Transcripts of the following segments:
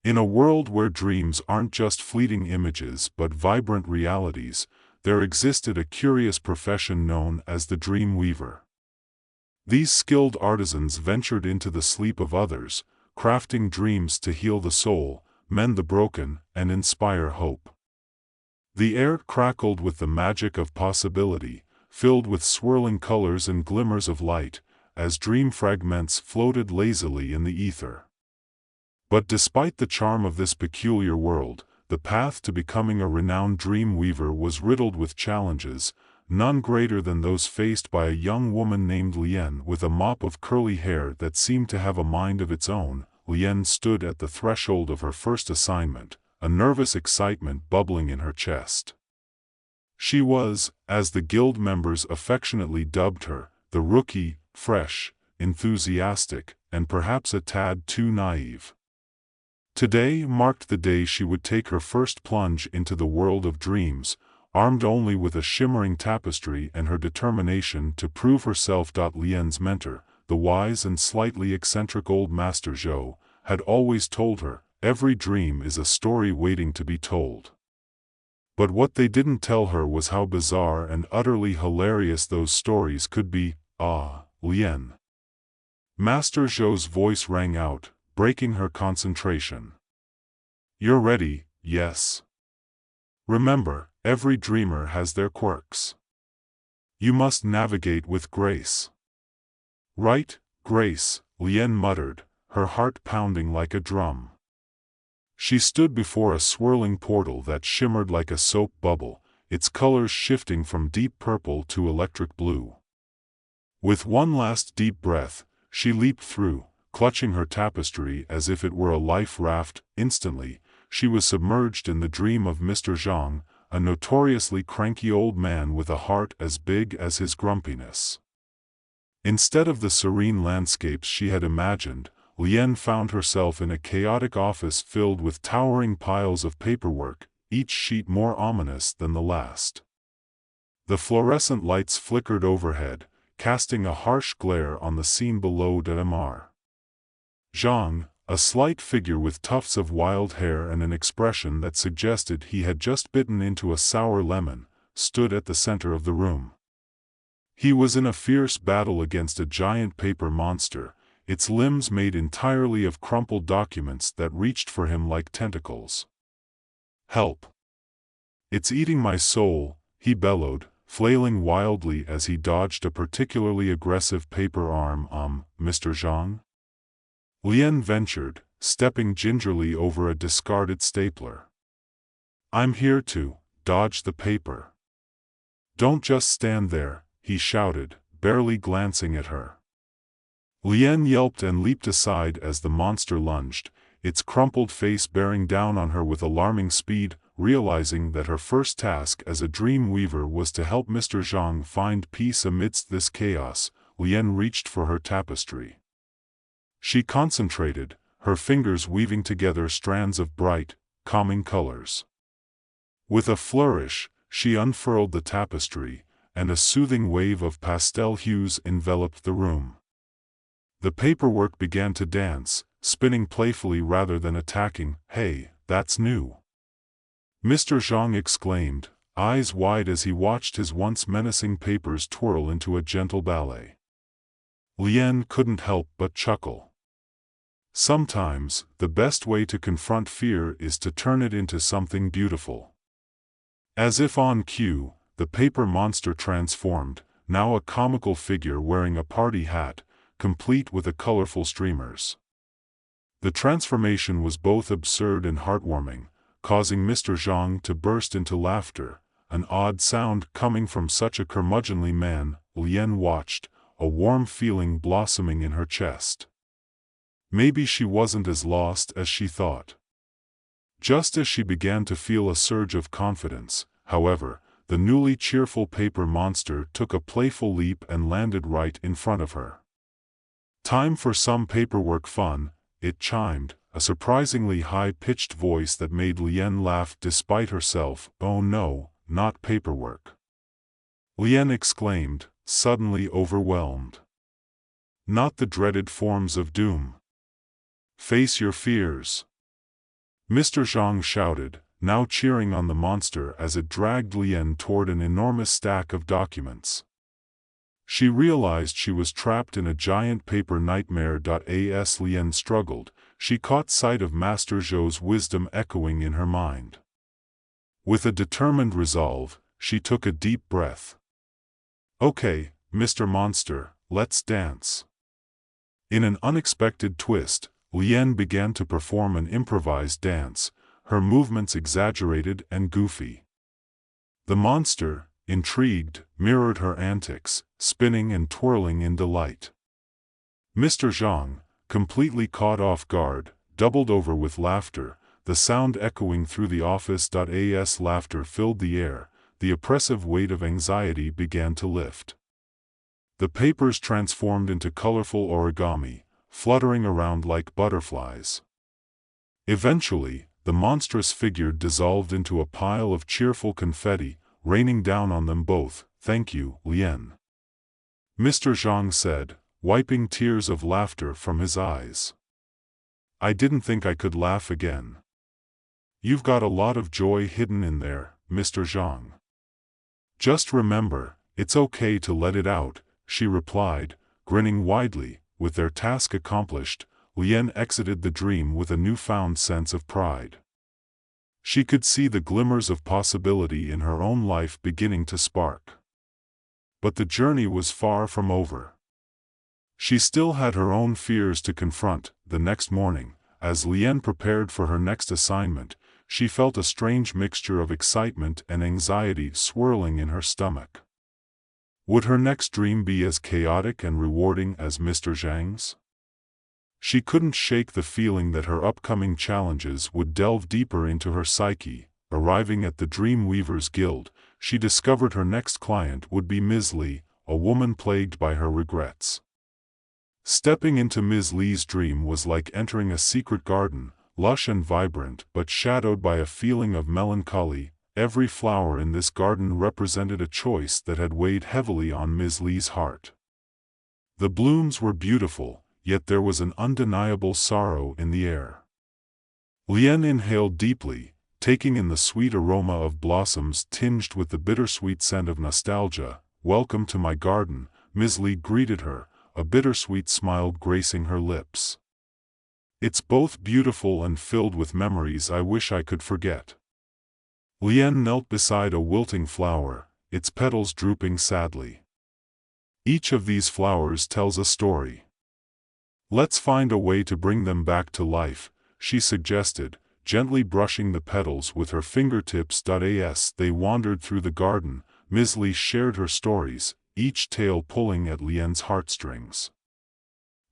In a world where dreams aren't just fleeting images but vibrant realities, there existed a curious profession known as the dream weaver. These skilled artisans ventured into the sleep of others, crafting dreams to heal the soul, mend the broken, and inspire hope. The air crackled with the magic of possibility, filled with swirling colors and glimmers of light, as dream fragments floated lazily in the ether. But despite the charm of this peculiar world, the path to becoming a renowned dream weaver was riddled with challenges, none greater than those faced by a young woman named Lien. With a mop of curly hair that seemed to have a mind of its own, Lien stood at the threshold of her first assignment, a nervous excitement bubbling in her chest. She was, as the guild members affectionately dubbed her, the rookie, fresh, enthusiastic, and perhaps a tad too naive. Today marked the day she would take her first plunge into the world of dreams, armed only with a shimmering tapestry and her determination to prove herself. Lien's mentor, the wise and slightly eccentric old Master Zhou, had always told her, every dream is a story waiting to be told. But what they didn't tell her was how bizarre and utterly hilarious those stories could be. Ah, Lien. Master Zhou's voice rang out, breaking her concentration. You're ready, yes? Remember, every dreamer has their quirks. You must navigate with grace. Right, Grace, Lien muttered, her heart pounding like a drum. She stood before a swirling portal that shimmered like a soap bubble, its colors shifting from deep purple to electric blue. With one last deep breath, she leaped through, clutching her tapestry as if it were a life raft. Instantly, she was submerged in the dream of Mr. Zhang, a notoriously cranky old man with a heart as big as his grumpiness. Instead of the serene landscapes she had imagined, Lien found herself in a chaotic office filled with towering piles of paperwork, each sheet more ominous than the last. The fluorescent lights flickered overhead, casting a harsh glare on the scene below. Zhang, a slight figure with tufts of wild hair and an expression that suggested he had just bitten into a sour lemon, stood at the center of the room. He was in a fierce battle against a giant paper monster, its limbs made entirely of crumpled documents that reached for him like tentacles. Help! It's eating my soul, he bellowed, flailing wildly as he dodged a particularly aggressive paper arm. Mr. Zhang? Lien ventured, stepping gingerly over a discarded stapler. I'm here to dodge the paper. Don't just stand there, he shouted, barely glancing at her. Lien yelped and leaped aside as the monster lunged, its crumpled face bearing down on her with alarming speed. Realizing that her first task as a dream weaver was to help Mr. Zhang find peace amidst this chaos, Lien reached for her tapestry. She concentrated, her fingers weaving together strands of bright, calming colors. With a flourish, she unfurled the tapestry, and a soothing wave of pastel hues enveloped the room. The paperwork began to dance, spinning playfully rather than attacking. Hey, that's new! Mr. Zhang exclaimed, eyes wide as he watched his once menacing papers twirl into a gentle ballet. Lien couldn't help but chuckle. Sometimes, the best way to confront fear is to turn it into something beautiful. As if on cue, the paper monster transformed, now a comical figure wearing a party hat, complete with a colorful streamers. The transformation was both absurd and heartwarming, causing Mr. Zhang to burst into laughter, an odd sound coming from such a curmudgeonly man. Lien watched, a warm feeling blossoming in her chest. Maybe she wasn't as lost as she thought. Just as she began to feel a surge of confidence, however, the newly cheerful paper monster took a playful leap and landed right in front of her. Time for some paperwork fun, it chimed, a surprisingly high-pitched voice that made Lien laugh despite herself. Oh no, not paperwork! Lien exclaimed, suddenly overwhelmed. Not the dreaded forms of doom. Face your fears. Mr. Zhang shouted, now cheering on the monster as it dragged Lien toward an enormous stack of documents. She realized she was trapped in a giant paper nightmare. As Lien struggled, she caught sight of Master Zhou's wisdom echoing in her mind. With a determined resolve, she took a deep breath. Okay, Mr. Monster, let's dance. In an unexpected twist, Lien began to perform an improvised dance, her movements exaggerated and goofy. The monster, intrigued, mirrored her antics, spinning and twirling in delight. Mr. Zhang, completely caught off guard, doubled over with laughter, the sound echoing through the office. As laughter filled the air, the oppressive weight of anxiety began to lift. The papers transformed into colorful origami, fluttering around like butterflies. Eventually, the monstrous figure dissolved into a pile of cheerful confetti, raining down on them both. Thank you, Lien. Mr. Zhang said, wiping tears of laughter from his eyes. I didn't think I could laugh again. You've got a lot of joy hidden in there, Mr. Zhang. Just remember, it's okay to let it out, she replied, grinning widely. With their task accomplished, Lien exited the dream with a newfound sense of pride. She could see the glimmers of possibility in her own life beginning to spark. But the journey was far from over. She still had her own fears to confront. The next morning, as Lien prepared for her next assignment, she felt a strange mixture of excitement and anxiety swirling in her stomach. Would her next dream be as chaotic and rewarding as Mr. Zhang's? She couldn't shake the feeling that her upcoming challenges would delve deeper into her psyche. Arriving at the Dream Weavers Guild, she discovered her next client would be Ms. Li, a woman plagued by her regrets. Stepping into Ms. Li's dream was like entering a secret garden, lush and vibrant but shadowed by a feeling of melancholy. Every flower in this garden represented a choice that had weighed heavily on Ms. Li's heart. The blooms were beautiful, yet there was an undeniable sorrow in the air. Lien inhaled deeply, taking in the sweet aroma of blossoms tinged with the bittersweet scent of nostalgia. Welcome to my garden, Ms. Li greeted her, a bittersweet smile gracing her lips. It's both beautiful and filled with memories I wish I could forget. Lien knelt beside a wilting flower, its petals drooping sadly. Each of these flowers tells a story. Let's find a way to bring them back to life, she suggested, gently brushing the petals with her fingertips. As they wandered through the garden, Ms. Li shared her stories, each tale pulling at Lien's heartstrings.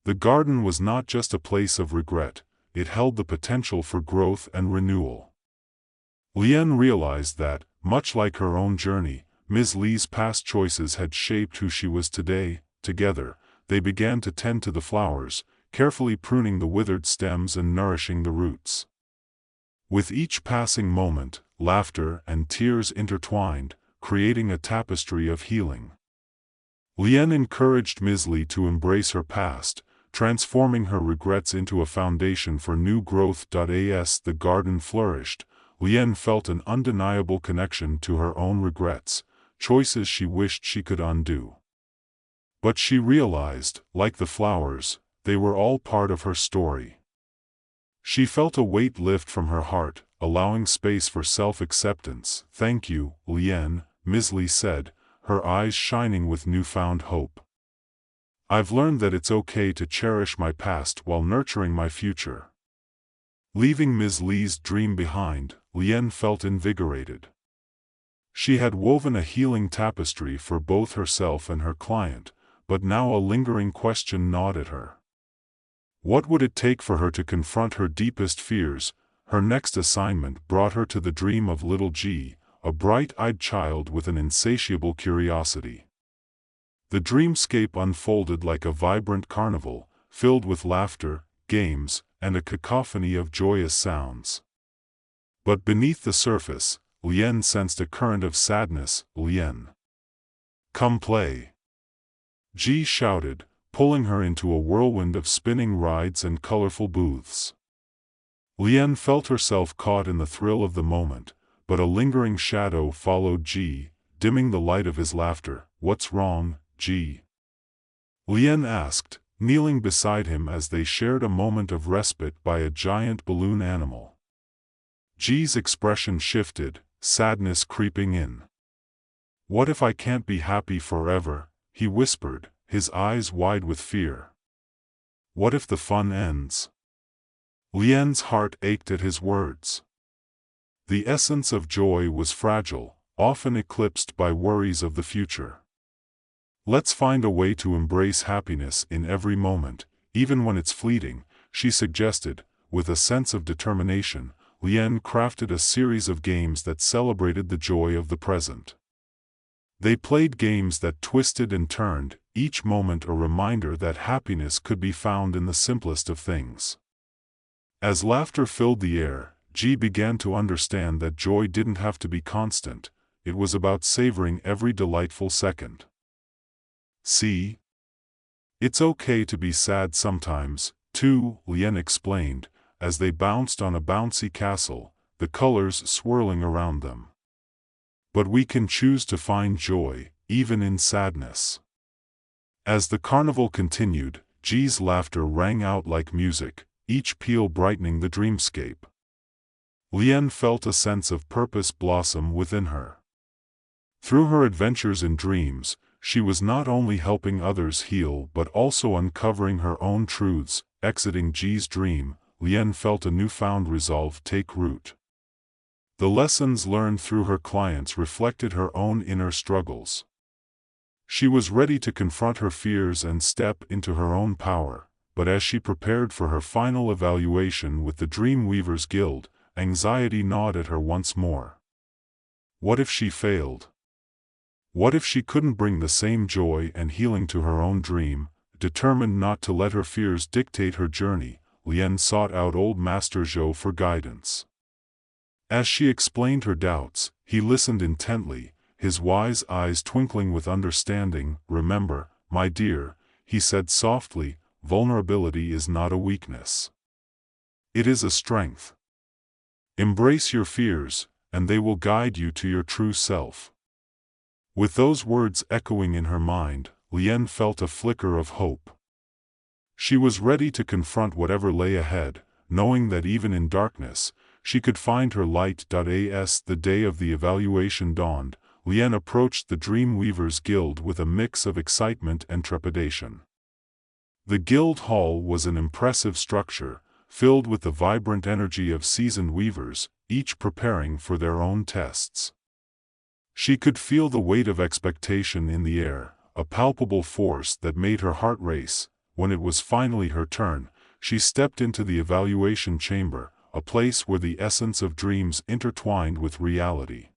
The garden was not just a place of regret, it held the potential for growth and renewal. Lien realized that, much like her own journey, Ms. Li's past choices had shaped who she was today. Together, they began to tend to the flowers, carefully pruning the withered stems and nourishing the roots. With each passing moment, laughter and tears intertwined, creating a tapestry of healing. Lien encouraged Ms. Li to embrace her past, transforming her regrets into a foundation for new growth. As the garden flourished, Lien felt an undeniable connection to her own regrets, choices she wished she could undo. But she realized, like the flowers, they were all part of her story. She felt a weight lift from her heart, allowing space for self-acceptance. Thank you, Lien, Ms. Li said, her eyes shining with newfound hope. I've learned that it's okay to cherish my past while nurturing my future. Leaving Ms. Li's dream behind, Lien felt invigorated. She had woven a healing tapestry for both herself and her client, but now a lingering question gnawed at her. What would it take for her to confront her deepest fears? Her next assignment brought her to the dream of little G, a bright-eyed child with an insatiable curiosity. The dreamscape unfolded like a vibrant carnival, filled with laughter, games, and a cacophony of joyous sounds. But beneath the surface, Lien sensed a current of sadness. Lien, come play. G shouted, pulling her into a whirlwind of spinning rides and colorful booths. Lien felt herself caught in the thrill of the moment, but a lingering shadow followed Ji, dimming the light of his laughter. "What's wrong, Ji?" Lien asked, kneeling beside him as they shared a moment of respite by a giant balloon animal. Ji's expression shifted, sadness creeping in. "What if I can't be happy forever?" he whispered, his eyes wide with fear. "What if the fun ends?" Lien's heart ached at his words. The essence of joy was fragile, often eclipsed by worries of the future. "Let's find a way to embrace happiness in every moment, even when it's fleeting," she suggested. With a sense of determination, Lien crafted a series of games that celebrated the joy of the present. They played games that twisted and turned, each moment a reminder that happiness could be found in the simplest of things. As laughter filled the air, Ji began to understand that joy didn't have to be constant, it was about savoring every delightful second. "See? It's okay to be sad sometimes, too," Lien explained, as they bounced on a bouncy castle, the colors swirling around them. "But we can choose to find joy, even in sadness." As the carnival continued, Ji's laughter rang out like music, each peal brightening the dreamscape. Lien felt a sense of purpose blossom within her. Through her adventures in dreams, she was not only helping others heal but also uncovering her own truths. Exiting Ji's dream, Lien felt a newfound resolve take root. The lessons learned through her clients reflected her own inner struggles. She was ready to confront her fears and step into her own power, but as she prepared for her final evaluation with the Dreamweavers Guild, anxiety gnawed at her once more. What if she failed? What if she couldn't bring the same joy and healing to her own dream? Determined not to let her fears dictate her journey, Lien sought out old Master Zhou for guidance. As she explained her doubts, he listened intently, his wise eyes twinkling with understanding. "Remember, my dear," he said softly, "vulnerability is not a weakness. It is a strength. Embrace your fears, and they will guide you to your true self." With those words echoing in her mind, Lien felt a flicker of hope. She was ready to confront whatever lay ahead, knowing that even in darkness, she could find her light. As the day of the evaluation dawned, Lien approached the Dreamweavers Guild with a mix of excitement and trepidation. The guild hall was an impressive structure, filled with the vibrant energy of seasoned weavers, each preparing for their own tests. She could feel the weight of expectation in the air, a palpable force that made her heart race. When it was finally her turn, she stepped into the evaluation chamber, a place where the essence of dreams intertwined with reality.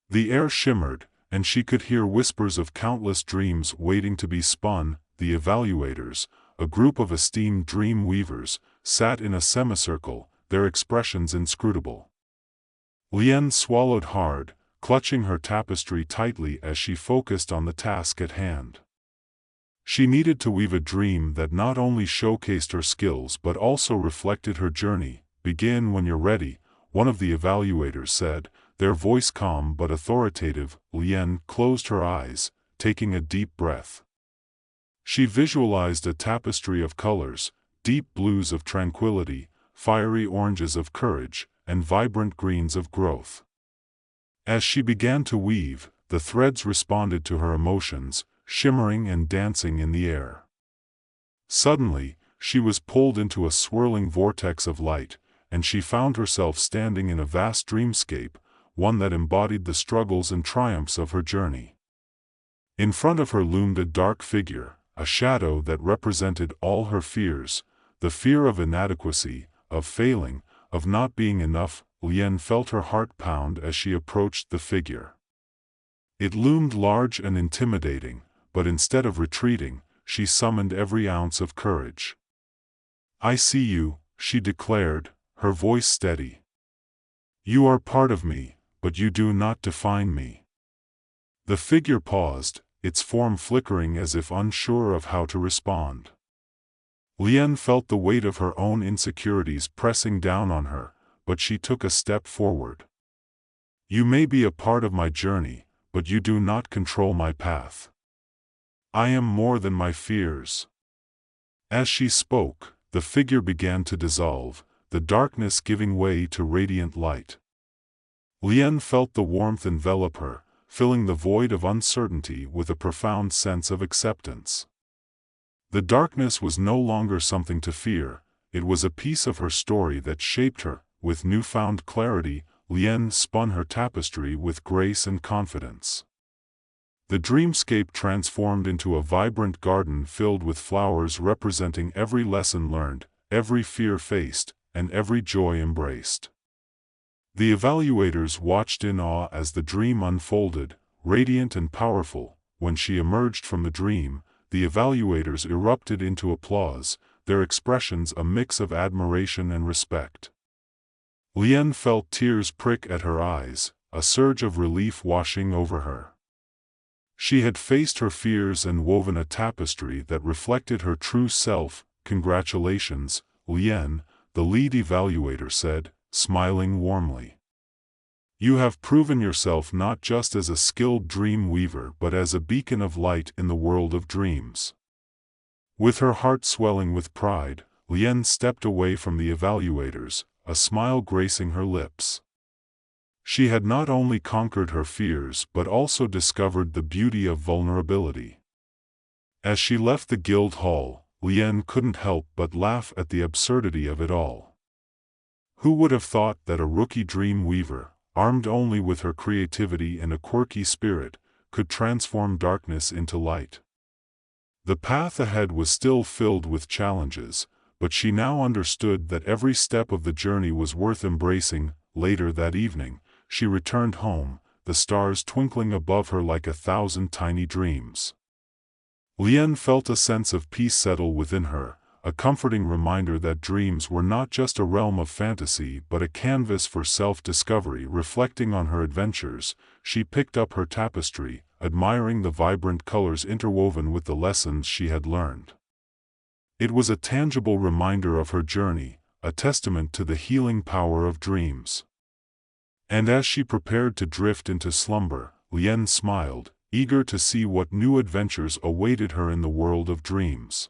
The air shimmered, and she could hear whispers of countless dreams waiting to be spun. The evaluators, a group of esteemed dream weavers, sat in a semicircle, their expressions inscrutable. Lien swallowed hard, clutching her tapestry tightly as she focused on the task at hand. She needed to weave a dream that not only showcased her skills but also reflected her journey. "Begin when you're ready," one of the evaluators said, their voice calm but authoritative. Lien closed her eyes, taking a deep breath. She visualized a tapestry of colors, deep blues of tranquility, fiery oranges of courage, and vibrant greens of growth. As she began to weave, the threads responded to her emotions, shimmering and dancing in the air. Suddenly, she was pulled into a swirling vortex of light, and she found herself standing in a vast dreamscape, one that embodied the struggles and triumphs of her journey. In front of her loomed a dark figure, a shadow that represented all her fears, the fear of inadequacy, of failing, of not being enough. Lien felt her heart pound as she approached the figure. It loomed large and intimidating, but instead of retreating, she summoned every ounce of courage. "I see you," she declared, her voice steady. "You are part of me, but you do not define me." The figure paused, its form flickering as if unsure of how to respond. Lien felt the weight of her own insecurities pressing down on her, but she took a step forward. "You may be a part of my journey, but you do not control my path. I am more than my fears." As she spoke, the figure began to dissolve, the darkness giving way to radiant light. Lien felt the warmth envelop her, filling the void of uncertainty with a profound sense of acceptance. The darkness was no longer something to fear, it was a piece of her story that shaped her. With newfound clarity, Lien spun her tapestry with grace and confidence. The dreamscape transformed into a vibrant garden filled with flowers representing every lesson learned, every fear faced, and every joy embraced. The evaluators watched in awe as the dream unfolded, radiant and powerful. When she emerged from the dream, the evaluators erupted into applause, their expressions a mix of admiration and respect. Lien felt tears prick at her eyes, a surge of relief washing over her. She had faced her fears and woven a tapestry that reflected her true self. "Congratulations, Lien," the lead evaluator said, smiling warmly. "You have proven yourself not just as a skilled dream weaver but as a beacon of light in the world of dreams." With her heart swelling with pride, Lien stepped away from the evaluators, a smile gracing her lips. She had not only conquered her fears but also discovered the beauty of vulnerability. As she left the guild hall, Lien couldn't help but laugh at the absurdity of it all. Who would have thought that a rookie dream weaver, armed only with her creativity and a quirky spirit, could transform darkness into light? The path ahead was still filled with challenges, but she now understood that every step of the journey was worth embracing. Later that evening, she returned home, the stars twinkling above her like 1,000 tiny dreams. Lien felt a sense of peace settle within her, a comforting reminder that dreams were not just a realm of fantasy but a canvas for self-discovery. Reflecting on her adventures, she picked up her tapestry, admiring the vibrant colors interwoven with the lessons she had learned. It was a tangible reminder of her journey, a testament to the healing power of dreams. And as she prepared to drift into slumber, Lien smiled, eager to see what new adventures awaited her in the world of dreams.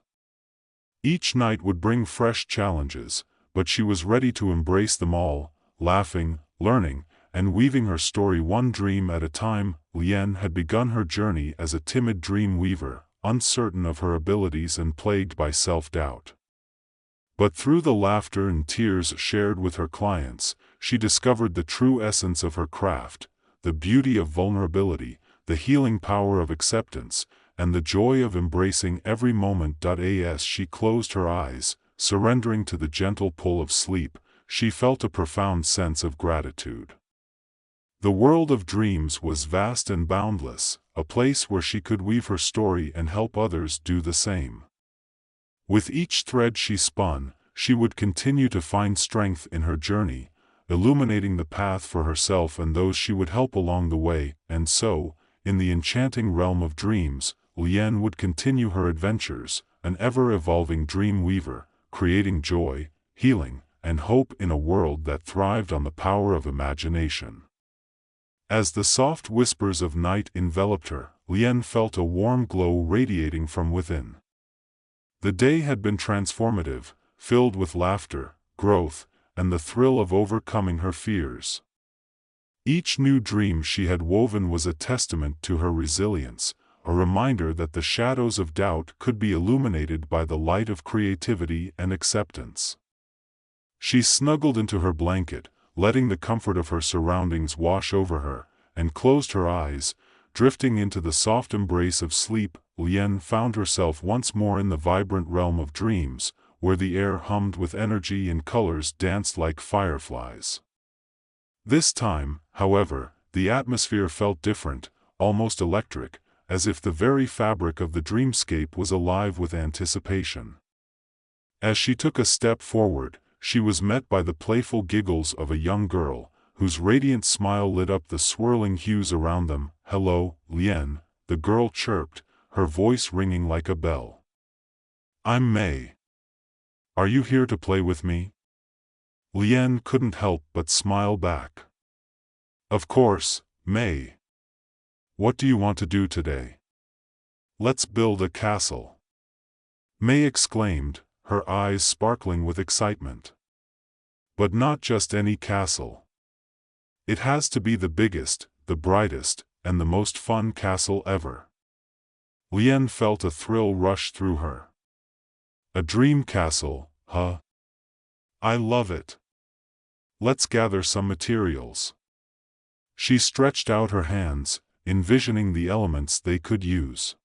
Each night would bring fresh challenges, but she was ready to embrace them all, laughing, learning, and weaving her story one dream at a time. Lien had begun her journey as a timid dream weaver, uncertain of her abilities and plagued by self-doubt. But through the laughter and tears shared with her clients, she discovered the true essence of her craft, the beauty of vulnerability, the healing power of acceptance, and the joy of embracing every moment. As she closed her eyes, surrendering to the gentle pull of sleep, she felt a profound sense of gratitude. The world of dreams was vast and boundless, a place where she could weave her story and help others do the same. With each thread she spun, she would continue to find strength in her journey, illuminating the path for herself and those she would help along the way. And so, in the enchanting realm of dreams, Lien would continue her adventures, an ever-evolving dream weaver, creating joy, healing, and hope in a world that thrived on the power of imagination. As the soft whispers of night enveloped her, Lien felt a warm glow radiating from within. The day had been transformative, filled with laughter, growth, and the thrill of overcoming her fears. Each new dream she had woven was a testament to her resilience, a reminder that the shadows of doubt could be illuminated by the light of creativity and acceptance. She snuggled into her blanket, letting the comfort of her surroundings wash over her, and closed her eyes, drifting into the soft embrace of sleep. Lien found herself once more in the vibrant realm of dreams, where the air hummed with energy and colors danced like fireflies. This time, however, the atmosphere felt different, almost electric, as if the very fabric of the dreamscape was alive with anticipation. As she took a step forward, she was met by the playful giggles of a young girl, whose radiant smile lit up the swirling hues around them. "Hello, Lien," the girl chirped, her voice ringing like a bell. "I'm May. Are you here to play with me? Lien couldn't help but smile back. Of course, May. What do you want to do today? Let's build a castle. May exclaimed, her eyes sparkling with excitement. But not just any castle. It has to be the biggest, the brightest, and the most fun castle ever. Lien felt a thrill rush through her. A dream castle, huh? I love it. Let's gather some materials. She stretched out her hands, envisioning the elements they could use.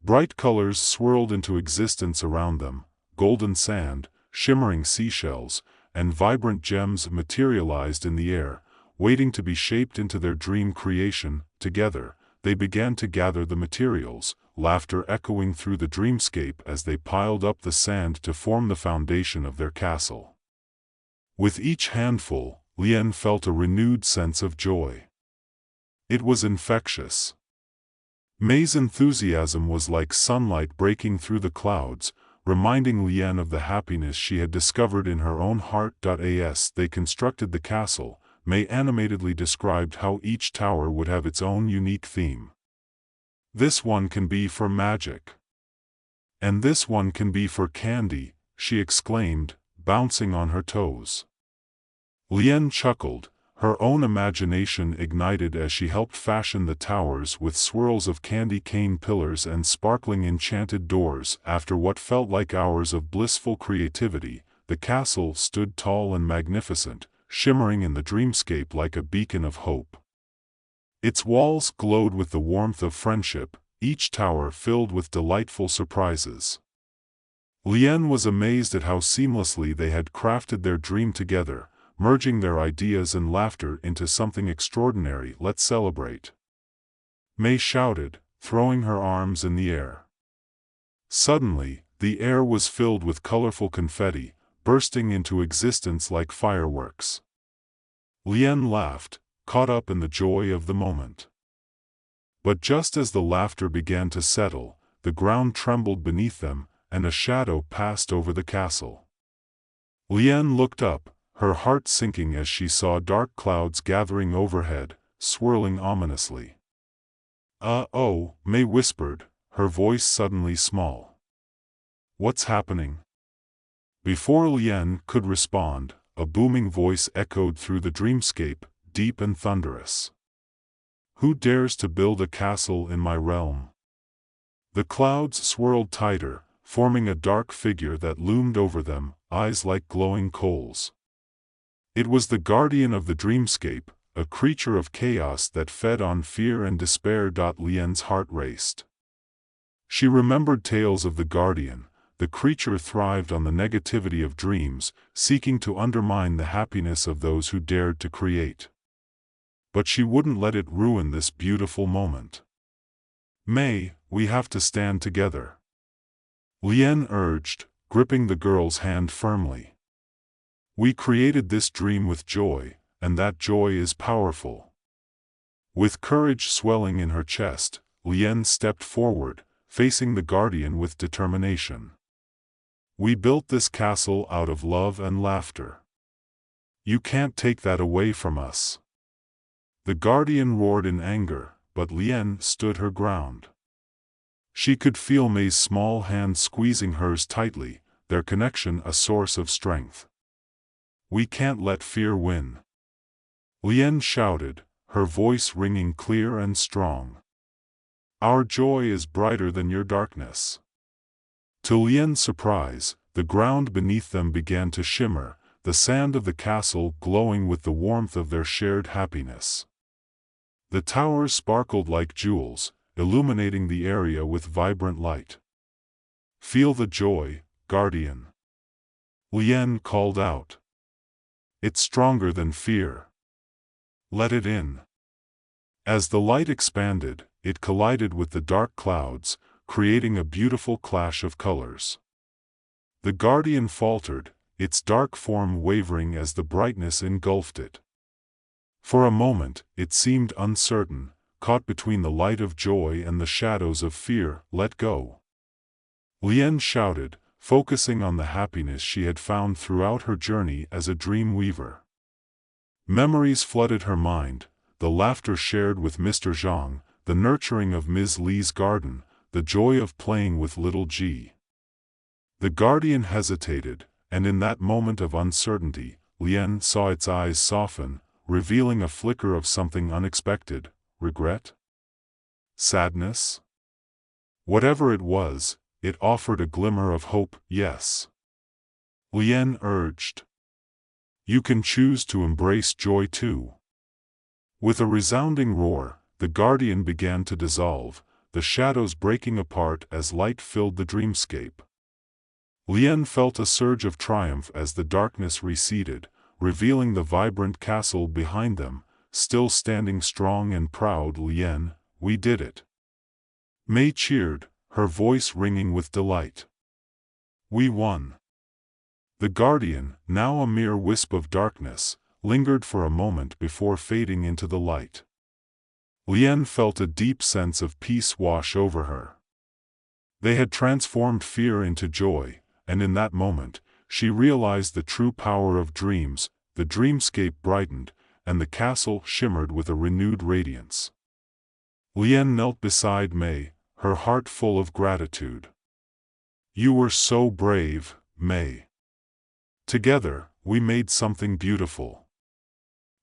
Bright colors swirled into existence around them, golden sand, shimmering seashells, and vibrant gems materialized in the air, waiting to be shaped into their dream creation. Together, they began to gather the materials, laughter echoing through the dreamscape as they piled up the sand to form the foundation of their castle. With each handful, Lien felt a renewed sense of joy. It was infectious. May's enthusiasm was like sunlight breaking through the clouds, reminding Lien of the happiness she had discovered in her own heart. As they constructed the castle, May animatedly described how each tower would have its own unique theme. This one can be for magic. And this one can be for candy, she exclaimed, bouncing on her toes. Lien chuckled, her own imagination ignited as she helped fashion the towers with swirls of candy cane pillars and sparkling enchanted doors. After what felt like hours of blissful creativity, the castle stood tall and magnificent, shimmering in the dreamscape like a beacon of hope. Its walls glowed with the warmth of friendship, each tower filled with delightful surprises. Lien was amazed at how seamlessly they had crafted their dream together, merging their ideas and laughter into something extraordinary. Let's celebrate. May shouted, throwing her arms in the air. Suddenly, the air was filled with colorful confetti, bursting into existence like fireworks. Lien laughed, caught up in the joy of the moment. But just as the laughter began to settle, the ground trembled beneath them, and a shadow passed over the castle. Lien looked up, her heart sinking as she saw dark clouds gathering overhead, swirling ominously. Oh, May whispered, her voice suddenly small. What's happening? Before Lien could respond, a booming voice echoed through the dreamscape, deep and thunderous. Who dares to build a castle in my realm? The clouds swirled tighter, forming a dark figure that loomed over them, eyes like glowing coals. It was the guardian of the dreamscape, a creature of chaos that fed on fear and despair. Lien's heart raced. She remembered tales of the guardian. The creature thrived on the negativity of dreams, seeking to undermine the happiness of those who dared to create. But she wouldn't let it ruin this beautiful moment. May, we have to stand together. Lien urged, gripping the girl's hand firmly. We created this dream with joy, and that joy is powerful. With courage swelling in her chest, Lien stepped forward, facing the guardian with determination. We built this castle out of love and laughter. You can't take that away from us. The guardian roared in anger, but Lien stood her ground. She could feel May's small hand squeezing hers tightly, their connection a source of strength. We can't let fear win. Lien shouted, her voice ringing clear and strong. Our joy is brighter than your darkness. To Lien's surprise, the ground beneath them began to shimmer, the sand of the castle glowing with the warmth of their shared happiness. The towers sparkled like jewels, illuminating the area with vibrant light. Feel the joy, guardian. Lien called out. It's stronger than fear. Let it in. As the light expanded, it collided with the dark clouds, creating a beautiful clash of colors. The guardian faltered, its dark form wavering as the brightness engulfed it. For a moment, it seemed uncertain, caught between the light of joy and the shadows of fear. Let go. Lien shouted, focusing on the happiness she had found throughout her journey as a dream weaver. Memories flooded her mind, the laughter shared with Mr. Zhang, the nurturing of Ms. Li's garden, the joy of playing with little G. The guardian hesitated, and in that moment of uncertainty, Lien saw its eyes soften, revealing a flicker of something unexpected: regret? Sadness? Whatever it was, it offered a glimmer of hope. Yes. Lien urged. You can choose to embrace joy too. With a resounding roar, the guardian began to dissolve, the shadows breaking apart as light filled the dreamscape. Lien felt a surge of triumph as the darkness receded, revealing the vibrant castle behind them, still standing strong and proud. Lien, we did it. Mei cheered, her voice ringing with delight. We won. The guardian, now a mere wisp of darkness, lingered for a moment before fading into the light. Lien felt a deep sense of peace wash over her. They had transformed fear into joy, and in that moment, she realized the true power of dreams. The dreamscape brightened, and the castle shimmered with a renewed radiance. Lien knelt beside Mei, her heart full of gratitude. You were so brave, Mei. Together, we made something beautiful.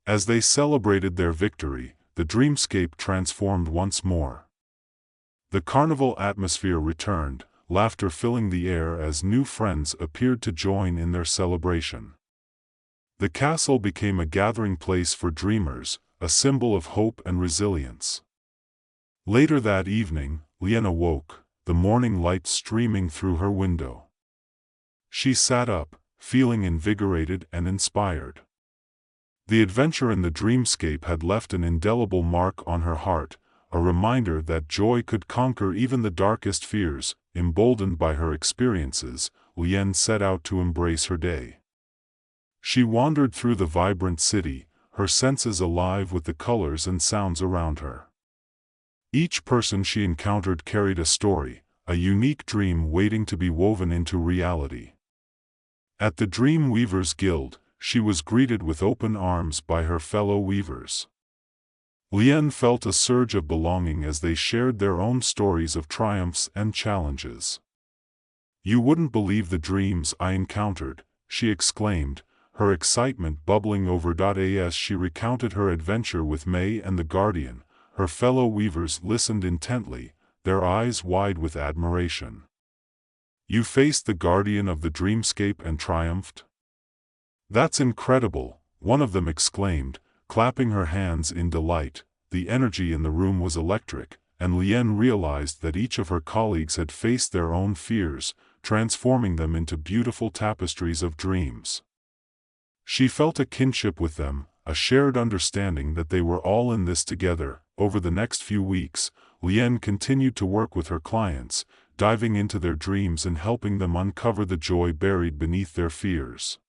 As they celebrated their victory, the dreamscape transformed once more. The carnival atmosphere returned, laughter filling the air as new friends appeared to join in their celebration. The castle became a gathering place for dreamers, a symbol of hope and resilience. Later that evening, Lien awoke, the morning light streaming through her window. She sat up, feeling invigorated and inspired. The adventure in the dreamscape had left an indelible mark on her heart, a reminder that joy could conquer even the darkest fears. Emboldened by her experiences, Lien set out to embrace her day. She wandered through the vibrant city, her senses alive with the colors and sounds around her. Each person she encountered carried a story, a unique dream waiting to be woven into reality. At the Dream Weavers Guild, she was greeted with open arms by her fellow weavers. Lien felt a surge of belonging as they shared their own stories of triumphs and challenges. You wouldn't believe the dreams I encountered, she exclaimed, her excitement bubbling over. As she recounted her adventure with Mei and the Guardian, her fellow weavers listened intently, their eyes wide with admiration. You faced the Guardian of the dreamscape and triumphed? That's incredible, one of them exclaimed, clapping her hands in delight. The energy in the room was electric, and Lien realized that each of her colleagues had faced their own fears, transforming them into beautiful tapestries of dreams. She felt a kinship with them, a shared understanding that they were all in this together. Over the next few weeks, Lien continued to work with her clients, diving into their dreams and helping them uncover the joy buried beneath their fears.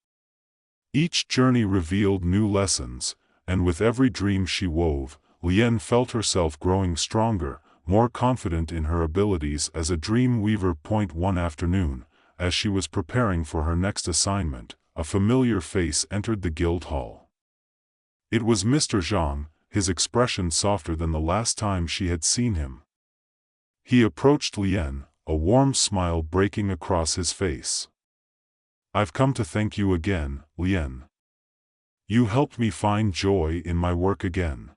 Each journey revealed new lessons, and with every dream she wove, Lien felt herself growing stronger, more confident in her abilities as a dream weaver. One afternoon, as she was preparing for her next assignment, a familiar face entered the guild hall. It was Mr. Zhang, his expression softer than the last time she had seen him. He approached Lien, a warm smile breaking across his face. I've come to thank you again, Lien. You helped me find joy in my work again.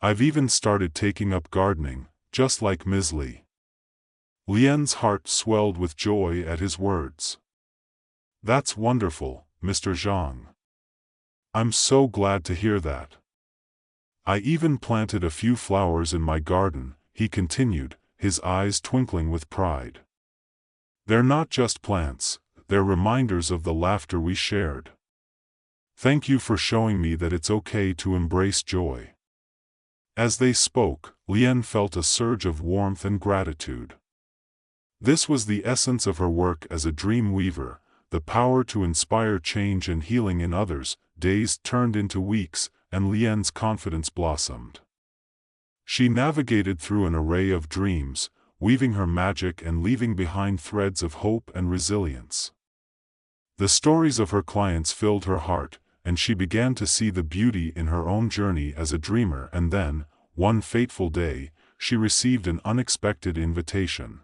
I've even started taking up gardening, just like Ms. Li. Lien's heart swelled with joy at his words. That's wonderful, Mr. Zhang. I'm so glad to hear that. I even planted a few flowers in my garden, he continued, his eyes twinkling with pride. They're not just plants, they're reminders of the laughter we shared. Thank you for showing me that it's okay to embrace joy. As they spoke, Lien felt a surge of warmth and gratitude. This was the essence of her work as a dream weaver, the power to inspire change and healing in others. Days turned into weeks, and Lien's confidence blossomed. She navigated through an array of dreams, weaving her magic and leaving behind threads of hope and resilience. The stories of her clients filled her heart, and she began to see the beauty in her own journey as a dreamer. And then, one fateful day, she received an unexpected invitation.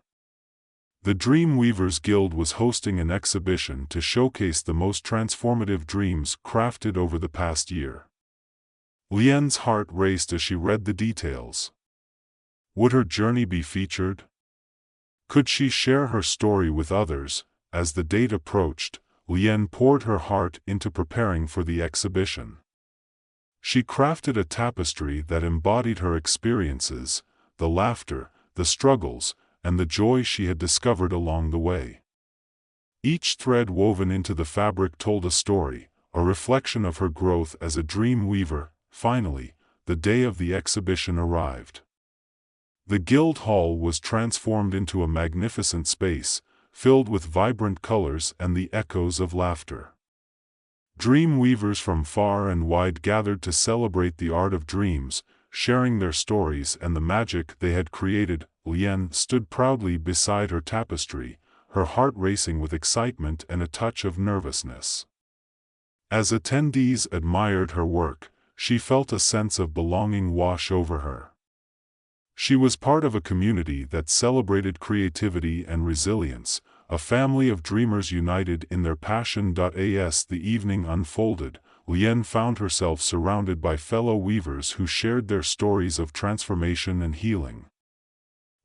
The Dream Weavers Guild was hosting an exhibition to showcase the most transformative dreams crafted over the past year. Lien's heart raced as she read the details. Would her journey be featured? Could she share her story with others? As the date approached, Lien poured her heart into preparing for the exhibition. She crafted a tapestry that embodied her experiences, the laughter, the struggles, and the joy she had discovered along the way. Each thread woven into the fabric told a story, a reflection of her growth as a dream weaver. Finally, the day of the exhibition arrived. The guild hall was transformed into a magnificent space, filled with vibrant colors and the echoes of laughter. Dream weavers from far and wide gathered to celebrate the art of dreams, sharing their stories and the magic they had created. Lien stood proudly beside her tapestry, her heart racing with excitement and a touch of nervousness. As attendees admired her work, she felt a sense of belonging wash over her. She was part of a community that celebrated creativity and resilience, a family of dreamers united in their passion. As the evening unfolded, Lien found herself surrounded by fellow weavers who shared their stories of transformation and healing.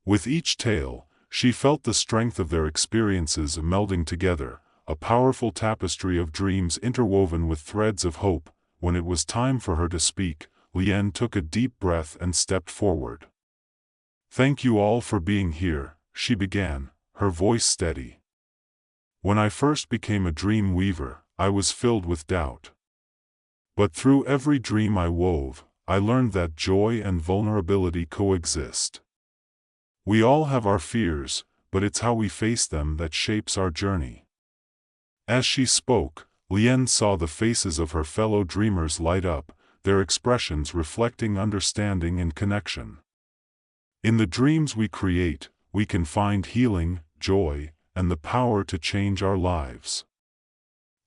With each tale, she felt the strength of their experiences melding together, a powerful tapestry of dreams interwoven with threads of hope. When it was time for her to speak, Lien took a deep breath and stepped forward. "Thank you all for being here," she began, her voice steady. "When I first became a dream weaver, I was filled with doubt. But through every dream I wove, I learned that joy and vulnerability coexist. We all have our fears, but it's how we face them that shapes our journey." As she spoke, Lien saw the faces of her fellow dreamers light up, their expressions reflecting understanding and connection. In the dreams we create, we can find healing, joy, and the power to change our lives.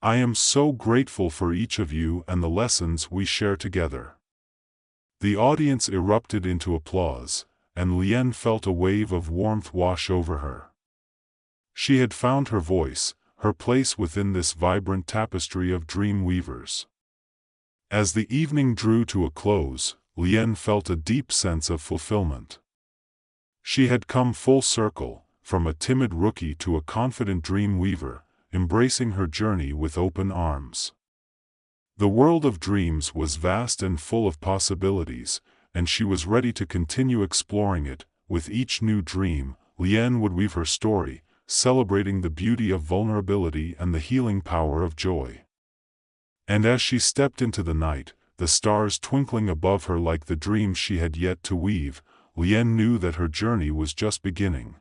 I am so grateful for each of you and the lessons we share together. The audience erupted into applause, and Lien felt a wave of warmth wash over her. She had found her voice, her place within this vibrant tapestry of dream weavers. As the evening drew to a close, Lien felt a deep sense of fulfillment. She had come full circle, from a timid rookie to a confident dream weaver, embracing her journey with open arms. The world of dreams was vast and full of possibilities, and she was ready to continue exploring it. With each new dream, Lien would weave her story, celebrating the beauty of vulnerability and the healing power of joy. And as she stepped into the night, the stars twinkling above her like the dreams she had yet to weave, Lien knew that her journey was just beginning.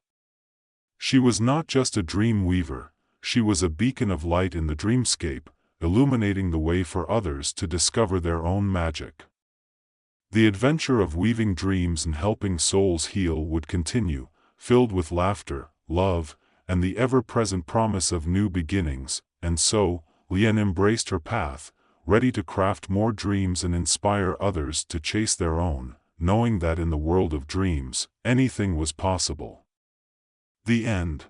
She was not just a dream weaver, she was a beacon of light in the dreamscape, illuminating the way for others to discover their own magic. The adventure of weaving dreams and helping souls heal would continue, filled with laughter, love, and the ever-present promise of new beginnings. And so, Lien embraced her path, ready to craft more dreams and inspire others to chase their own, knowing that in the world of dreams, anything was possible. The end.